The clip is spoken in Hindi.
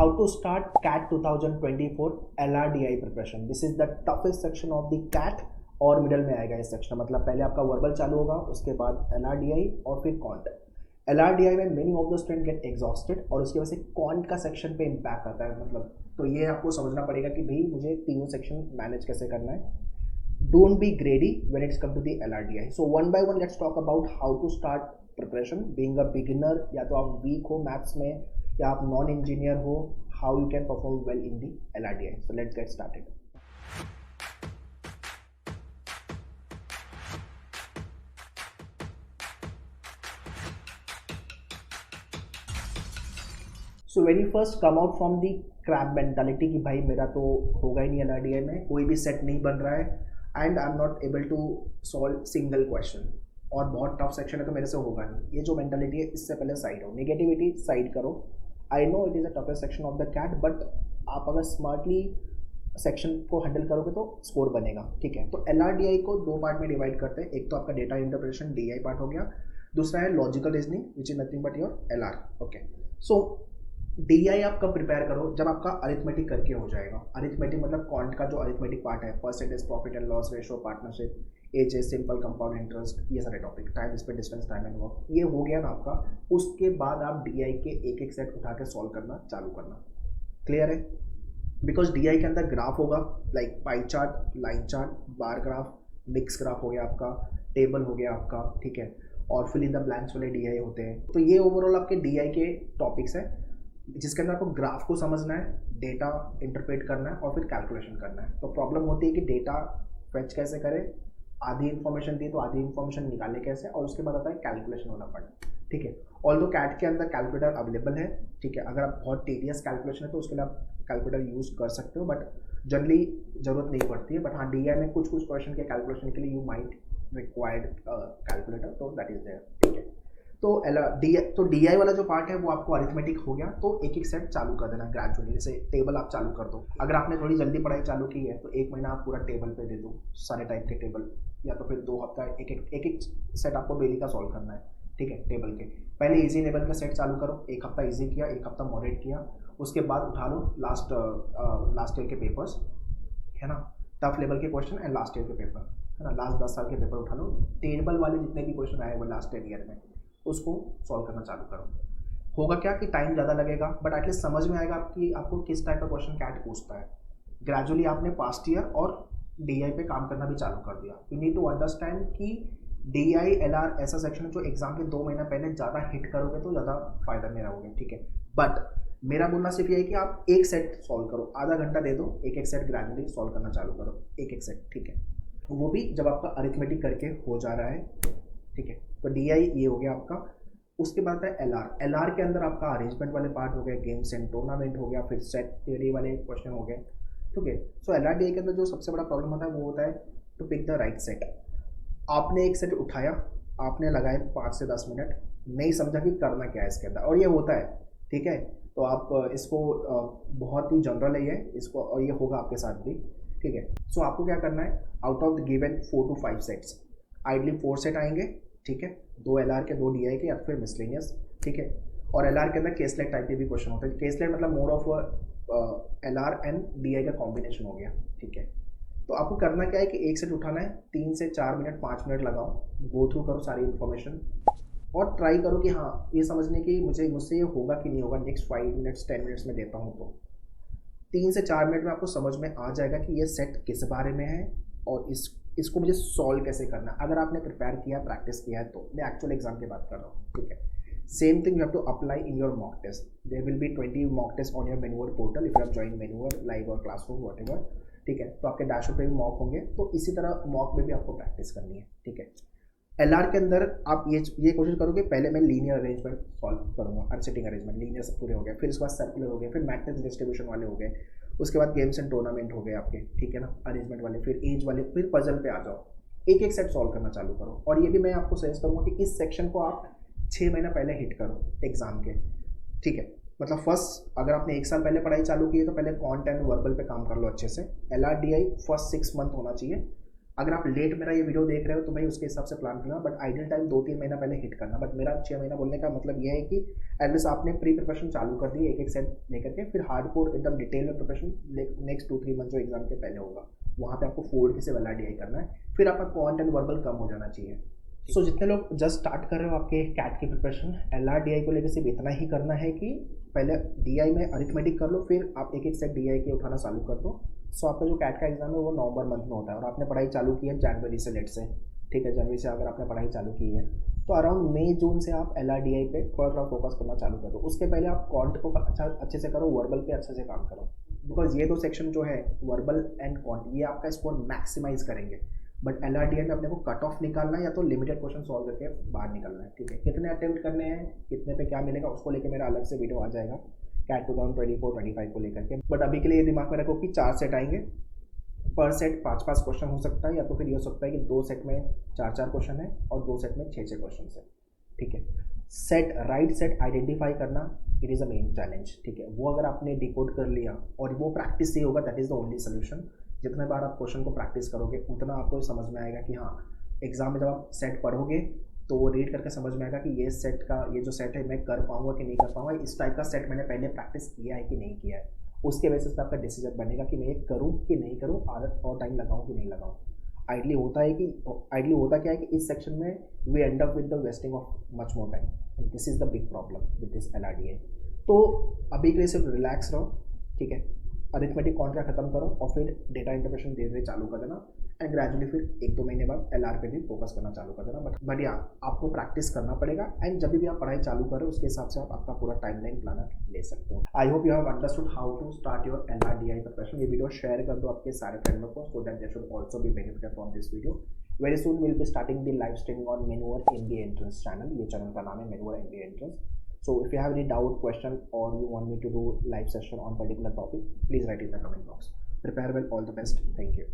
how to start CAT 2024 LRDI preparation. This is the toughest section of the CAT और मिडल में आएगा इस सेक्शन, मतलब पहले आपका वर्बल चालू होगा, उसके बाद LRDI और फिर कॉन्ट। LRDI में many of the student get exhausted और उसकी वजह से कॉन्ट का सेक्शन पे इम्पैक्ट आता है, मतलब तो ये आपको समझना पड़ेगा कि भाई मुझे तीनों सेक्शन मैनेज कैसे करना है। Don't be greedy when it's come to the LRDI। So one by one let's talk about how to start preparation. Being a beginner, या तो आप वीक हो मैथ्स में या आप नॉन इंजीनियर हो, how you can perform well in the LRDI। So let's get started. So very first come out from the crab mentality कि भाई मेरा तो होगा ही नहीं LRDI में, कोई भी सेट नहीं बन रहा है and I am not able to solve single question और बहुत टफ सेक्शन है तो मेरे से होगा नहीं। ये जो मेंटालिटी है इससे पहले साइड हो, नेगेटिविटी साइड करो। I know it is a toughest section of the CAT, but आप अगर स्मार्टली सेक्शन को हैंडल करोगे तो स्कोर बनेगा, ठीक है। तो LRDI को दो पार्ट में डिवाइड करते हैं। एक तो आपका डेटा इंटरप्रिटेशन DI पार्ट हो गया, दूसरा है logical reasoning which is nothing but your LR। Okay, so DI आप कब प्रिपेयर करो, जब आपका अरिथमेटिक करके हो जाएगा। अरिथमेटिक मतलब क्वांट का जो अरिथमेटिक पार्ट है, percentage, profit and loss ratio, partnership, HS, simple compound interest, ये सारे topic, time spend, distance, time and work, ये हो गया ना आपका। उसके बाद आप DI के एक एक सेट उठा के सॉल्व करना चालू करना। क्लियर है? बिकॉज DI के अंदर ग्राफ होगा, like pie chart, line chart, bar graph, mix graph हो गया आपका, टेबल हो गया आपका, ठीक है, और फिल इन द ब्लैंक्स वाले DI होते हैं। तो ये ओवरऑल आपके DI के टॉपिक्स है जिसके अंदर आपको ग्राफ को समझना है, डेटा इंटरप्रेट करना है और फिर कैलकुलेशन करना है। तो प्रॉब्लम होती है कि डेटा फेच कैसे करें, आधी इन्फॉर्मेशन दी तो आधी इन्फॉर्मेशन निकाले कैसे, और उसके बाद आता है कैलकुलेशन होना पड़ता है, ठीक है। ऑल्दो कैट के अंदर कैलकुलेटर अवेलेबल है, ठीक है। अगर आप बहुत टीडियस कैलकुलेशन है तो उसके लिए आप कैलकुलेटर यूज़ कर सकते हो, बट जनरली ज़रूरत नहीं पड़ती है। बट हाँ, DI में कुछ कुछ क्वेश्चन के कैलकुलेशन के लिए यू माइट रिक्वायर्ड कैलकुलेटर, तो दैट इज देयर, ठीक है। तो DI वाला जो पार्ट है वो आपको अरिथमेटिक हो गया, तो एक एक सेट चालू कर देना ग्रेजुअली। जैसे टेबल आप चालू कर दो, अगर आपने थोड़ी जल्दी पढ़ाई चालू की है तो एक महीना आप पूरा टेबल पे दे दो, सारे टाइप के टेबल, या तो फिर 2 हफ्ता एक एक सेट आपको डेली का सॉल्व करना है, ठीक है। टेबल के पहले इजी लेवल का सेट चालू करो, एक हफ्ता इजी किया, एक हफ्ता मॉडरेट किया, उसके बाद उठा लो लास्ट ईयर के पेपर्स, है ना, टफ लेवल के क्वेश्चन एंड लास्ट ईयर के पेपर, है ना, लास्ट 10 साल के पेपर उठा लो, टेबल वाले जितने भी क्वेश्चन आए वो लास्ट 10 ईयर में, उसको सॉल्व करना चालू करो। होगा क्या कि टाइम ज़्यादा लगेगा, बट एटलीस्ट समझ में आएगा आपको किस टाइप का क्वेश्चन कैट पूछता है। ग्रेजुअली आपने पास्ट ईयर और DI पे काम करना भी चालू कर दिया। यू नीड टू अंडरस्टैंड कि DI LR ऐसा सेक्शन है जो एग्जाम के 2 महीना पहले ज़्यादा हिट करोगे तो ज़्यादा फायदा में रहोगे, ठीक है। बट मेरा बोलना सिर्फ ये है कि आप एक सेट सॉल्व करो, आधा घंटा दे दो, एक एक सेट ग्रेजुअली सॉल्व करना चालू करो, एक एक सेट, ठीक है। वो भी जब आपका अरिथमेटिक करके हो जा रहा है, ठीक है। तो DI ये हो गया आपका। उसके बाद है LR के अंदर आपका अरेंजमेंट वाले पार्ट हो गए, गेम्स एंड टूर्नामेंट हो गया, फिर सेट थ्योरी वाले क्वेश्चन हो गए, ठीक है। सो LRDI के अंदर जो सबसे बड़ा प्रॉब्लम होता है वो होता है to pick the right set. आपने एक सेट उठाया, आपने लगाए 5 से 10 मिनट, नहीं समझा कि करना क्या है इसके अंदर, और ये होता है, ठीक है। तो आप इसको बहुत ही जनरल है ये, इसको, और ये होगा आपके साथ भी, ठीक है। सो आपको क्या करना है, out of the given 4 to 5 sets, ideally 4 set आएंगे, ठीक है, 2 LR के, 2 DI के, या फिर मिसलेनियस, ठीक है। और LR के अंदर केसलेट टाइप के भी क्वेश्चन होते हैं। केसलेट मतलब more of LR and DI का कॉम्बिनेशन हो गया, ठीक है। तो आपको करना क्या है कि एक सेट उठाना है, 3 से 4 मिनट, 5 मिनट लगाओ, गो थ्रू करो सारी इन्फॉर्मेशन और ट्राई करो कि हाँ ये समझने की मुझसे ये होगा कि नहीं होगा, नेक्स्ट 5 मिनट्स 10 मिनट्स में देता हूँ तो 3 से 4 मिनट में आपको समझ में आ जाएगा कि ये सेट किस बारे में है और इसको मुझे सॉल्व कैसे करना है। अगर आपने प्रिपेयर किया, प्रैक्टिस किया है, तो मैं एक्चुअल एग्जाम की बात कर रहा हूँ, ठीक है। Same thing you have to apply in your mock test. There will be 20 mock test on your मेन्यूअर portal, if you have join मेन्यूअर लाइव और क्लासरूम व्हाटएवर, ठीक है। तो आपके डैशबोर्ड पे भी मॉक होंगे, तो इसी तरह मॉक में भी आपको प्रैक्टिस करनी है, ठीक है। LR के अंदर आप ये कोशिश करोगे, पहले मैं लीनियर अरेंजमेंट सॉल्व करूँगा, अनसेटिंग अरेंजमेंट, लीनियर सब पूरे हो गए, फिर उसके बाद सर्कुलर हो गए, फिर मैट्रिक्स डिस्ट्रीब्यूशन वाले हो गए, उसके बाद गेम्स एंड टूर्नामेंट हो गए आपके, ठीक है ना, अरेंजमेंट वाले, फिर एज वाले, फिर पजल पे आ जाओ, एक एक सेट सॉल्व करना चालू करो। और ये भी मैं आपको सजेस्ट करूँगा कि इस सेक्शन को आप 6 महीना पहले हिट करो एग्जाम के, ठीक है। मतलब फर्स्ट अगर आपने 1 साल पहले पढ़ाई चालू की है तो पहले कॉन्ट एंड वर्बल पे काम कर लो अच्छे से। LRDI फर्स्ट 6 मंथ होना चाहिए, अगर आप लेट मेरा ये वीडियो देख रहे हो तो भाई उसके हिसाब से प्लान करना, बट आइडियल टाइम 2-3 महीना पहले हिट करना। बट मेरा 6 महीना बोलने का मतलब ये है कि एटलीस्ट आपने प्री प्रिपरेशन चालू कर दी एक एक सेट लेकर के, फिर हार्डकोर एकदम डिटेल में प्रिपरेशन नेक्स्ट 2-3 मंथ जो एग्जाम के पहले होगा वहाँ पे आपको फोर्ड से वाला डी करना है, फिर आपका क्वांट एंड वर्बल कम हो जाना चाहिए। सो जितने लोग जस्ट स्टार्ट कर रहे हो आपके कैट की प्रिपरेशन, LRDI को लेकर सिर्फ इतना ही करना है कि पहले DI में अरिथमेटिक कर लो, फिर आप एक एक सेट DI के उठाना चालू कर दो। सो आपका जो कैट का एग्जाम है वो नवंबर मंथ में होता है और आपने पढ़ाई चालू की है जनवरी से, लेट से, ठीक है, जनवरी से अगर आपने पढ़ाई चालू की है तो अराउंड मई जून से आप LRDI पे थोड़ा थोड़ा फोकस करना चालू कर दो। उसके पहले आप कॉन्ट को अच्छे से करो, वर्बल पे अच्छे से काम करो, बिकॉज ये दो सेक्शन जो है वर्बल एंड कॉन्ट ये आपका स्कोर मैक्सिमाइज करेंगे। बट LRDI में अपने को कट ऑफ निकालना है या तो लिमिटेड क्वेश्चन सॉल्व करके बाहर निकलना है, ठीक है। कितने अटेम्प्ट करने हैं, कितने पे क्या मिलेगा, उसको लेकर मेरा अलग से वीडियो आ जाएगा कैट 2024-25 को लेकर के। बट अभी के लिए ये दिमाग में रखो कि 4 सेट आएंगे, पर सेट 5-5 क्वेश्चन हो सकता है, या तो फिर ये हो सकता है कि 2 सेट में 4-4 क्वेश्चन है और 2 सेट में 6-6 क्वेश्चन है, ठीक है। सेट राइट सेट आइडेंटिफाई करना it is a main challenge, ठीक है। वो अगर आपने डिकोड कर लिया और वो प्रैक्टिस से होगा, that is the only solution. जितने बार आप क्वेश्चन को प्रैक्टिस करोगे उतना आपको समझ में आएगा कि हाँ एग्जाम में जब आप सेट पढ़ोगे तो वो रीड करके समझ में आएगा कि ये सेट का ये जो सेट है मैं कर पाऊंगा कि नहीं कर पाऊंगा, इस टाइप का सेट मैंने पहले प्रैक्टिस किया है कि नहीं किया है। उसके बेसिस पे आपका डिसीजन बनेगा कि मैं ये करूँ कि नहीं करूँ, और टाइम लगाऊँ कि नहीं लगाऊँ। आइडली होता क्या है कि इस सेक्शन में we end up with the wasting of much more time. This is the big problem with this LRDI। तो अभी के लिए सिर्फ रिलैक्स रहो, ठीक है। अरिथमेटिक कॉन्ट्रैक्ट खत्म करो और फिर डेटा इंटरप्रेशन धीरे धीरे चालू कर देना, एंड ग्रेजुअली फिर 1-2 महीने बाद LR पे भी फोकस करना चालू कर देना। बट या आपको प्रैक्टिस करना पड़ेगा, एंड जब भी आप पढ़ाई चालू करो उसके हिसाब से आप आपका पूरा टाइमलाइन प्लानर ले सकते हो। I hope you have understood how to start your LRDI preparation. ये वीडियो शेयर कर दो आपके सारे फ्रेंडों को, so that they should also be benefited from this video. Very soon will be starting the live streaming on Manoeuvre MBA entrance channel. ये चैनल का नाम है Manoeuvre MBA entrance. So if you have any doubt, question, or you want me to do live session on particular topic, please write in the comment box. Prepare well. All the best. Thank you.